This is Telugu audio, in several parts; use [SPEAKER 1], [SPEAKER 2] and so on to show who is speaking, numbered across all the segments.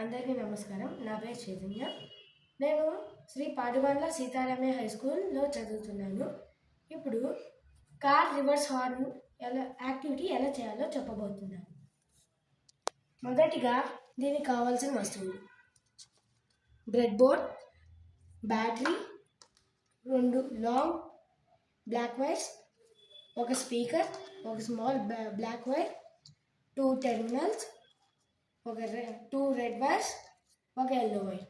[SPEAKER 1] అందరికీ నమస్కారం. నా పేరు చైతన్య. నేను శ్రీ పాడుబండ్ల సీతారామయ్య హై స్కూల్లో చదువుతున్నాను. ఇప్పుడు కార్ రివర్స్ హార్న్ యాక్టివిటీ ఎలా చేయాలో చెప్పబోతున్నాను. మొదటిగా దీనికి కావాల్సిన వస్తువులు: breadboard, battery, 2 long black wires, ఒక స్పీకర్, ఒక small black wire, 2 terminals, 2 red wires, ఒక ఎల్లో వైర్.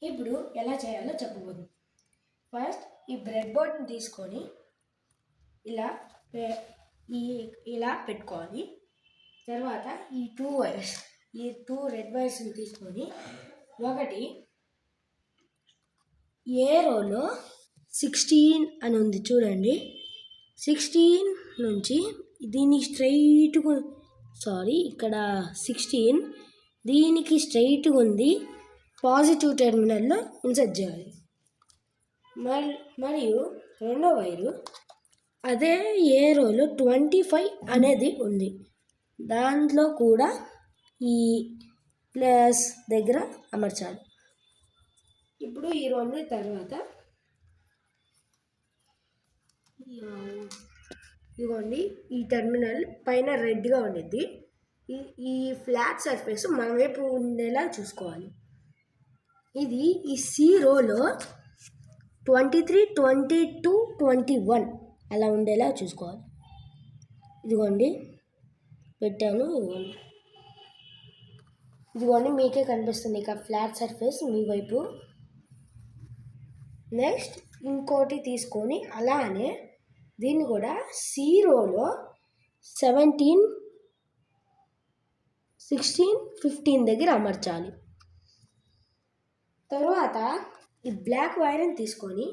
[SPEAKER 1] ఇప్పుడు ఎలా చేయాలో చెప్పబోతుంది. ఫస్ట్ ఈ బ్రెడ్ బోర్డ్ని తీసుకొని ఇలా పెట్టుకోవాలి. తర్వాత ఈ 2 రెడ్ వైర్స్ని తీసుకొని ఒకటి ఏ రోలో 16 అని ఉంది చూడండి. 16 నుంచి దీన్ని స్ట్రైట్గా ఇక్కడ 16 దీనికి స్ట్రైట్గా ఉంది. పాజిటివ్ టెర్మినల్లో ఇన్సర్ట్ చేయాలి. మరియు రెండో వైరు అదే ఏ రోలో 25 అనేది ఉంది, దాంట్లో కూడా ఈ ప్లస్ దగ్గర అమర్చాలి. ఇప్పుడు ఈ రెండు తర్వాత ఇదిగోండి, ఈ టెర్మినల్ పైన రెడ్గా ఉండేది. ఈ ఫ్లాట్ సర్ఫేస్ మన వైపు ఉండేలా చూసుకోవాలి. ఇది ఈ సి రోలో 23, 22, 21 అలా ఉండేలా చూసుకోవాలి. ఇదిగోండి పెట్టాను. ఇదిగోండి మీకే కనిపిస్తుంది ఇక ఫ్లాట్ సర్ఫేస్ మీ వైపు. నెక్స్ట్ ఇంకోటి తీసుకొని అలానే దీన్ని కూడా సి రోలో 17, 16, 15 దగ్గర అమర్చాలి. తర్వాత ఈ బ్లాక్ వైర్ని తీసుకొని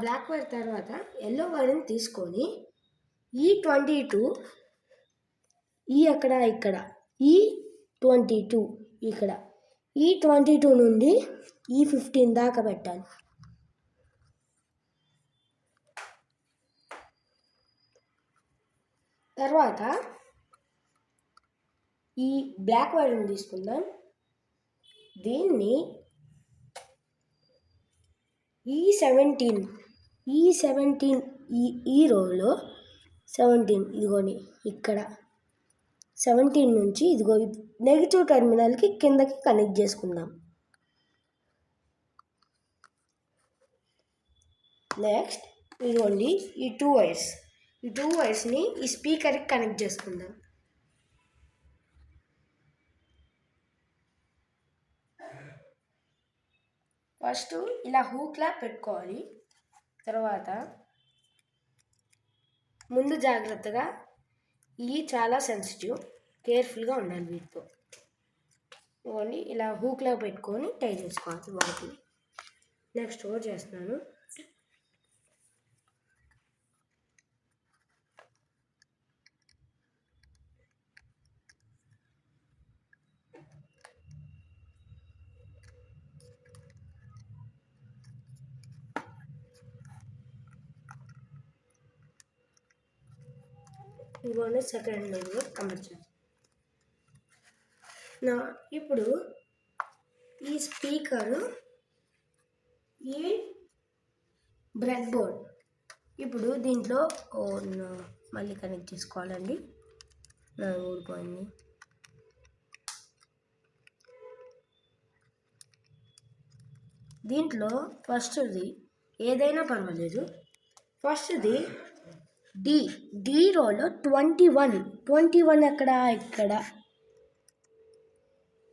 [SPEAKER 1] బ్లాక్ వైర్ తర్వాత ఎల్లో వైర్ని తీసుకొని ఈ 22 ఇక్కడ ఈ 22 ఇక్కడ ఈ 22 నుండి ఈ 15 దాకా పెట్టాలి. తర్వాత ఈ బ్లాక్ వైర్ని తీసుకుందాం. దీన్ని ఈ 17 ఈ రోలో 17 ఇదిగోని ఇక్కడ 17 నుంచి ఇదిగో నెగిటివ్ టెర్మినల్కి కిందకి కనెక్ట్ చేసుకుందాం. నెక్స్ట్ ఇదిగోండి ఈ 2 వైర్స్ని ఈ స్పీకర్కి కనెక్ట్ చేసుకుందాం. ఫస్ట్ ఇలా హూక్లా పెట్టుకోవాలి. తర్వాత ముందు జాగ్రత్తగా చాలా సెన్సిటివ్, కేర్ఫుల్గా ఉండాలి వీటితో. ఇవ్వండి ఇలా హూక్లా పెట్టుకొని టై చేసుకోవాలి వాటి. నెక్స్ట్ ఓవర్ చేస్తున్నాను. ఇదిగోండి సెకండ్ లైన్లో అమర్చాలి. ఇప్పుడు ఈ స్పీకరు, ఈ బ్రెడ్ బోర్డ్ ఇప్పుడు దీంట్లో మళ్ళీ కనెక్ట్ చేసుకోవాలండి. ఊడిపోయింది. దీంట్లో ఫస్ట్ది ఏదైనా పర్వాలేదు. ఫస్ట్ది డి రోలో 21 ఇక్కడ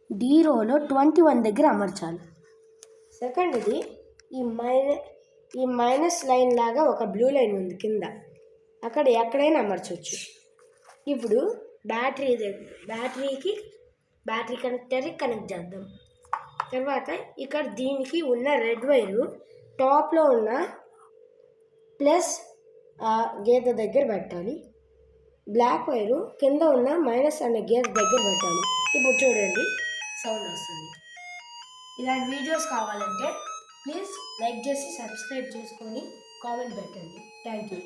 [SPEAKER 1] డి రోలో 21 దగ్గర అమర్చాలి. సెకండ్ది ఈ మైనస్ లైన్ లాగా ఒక బ్లూ లైన్ ఉంది కింద, ఎక్కడైనా అమర్చవచ్చు. ఇప్పుడు బ్యాటరీ కనెక్టర్కి కనెక్ట్ చేద్దాం. తర్వాత ఇక్కడ దీనికి ఉన్న రెడ్ వైరు టాప్లో ఉన్న ప్లస్ గీత దగ్గర పెట్టాలి. బ్లాక్ వైరు కింద ఉన్న మైనస్ అనే గీత దగ్గర పెట్టాలి. ఇప్పుడు చూడండి సౌండ్ వస్తుంది. ఇలాంటి వీడియోస్ కావాలంటే ప్లీజ్ లైక్ చేసి సబ్స్క్రైబ్ చేసుకొని కామెంట్ పెట్టండి. Thank you.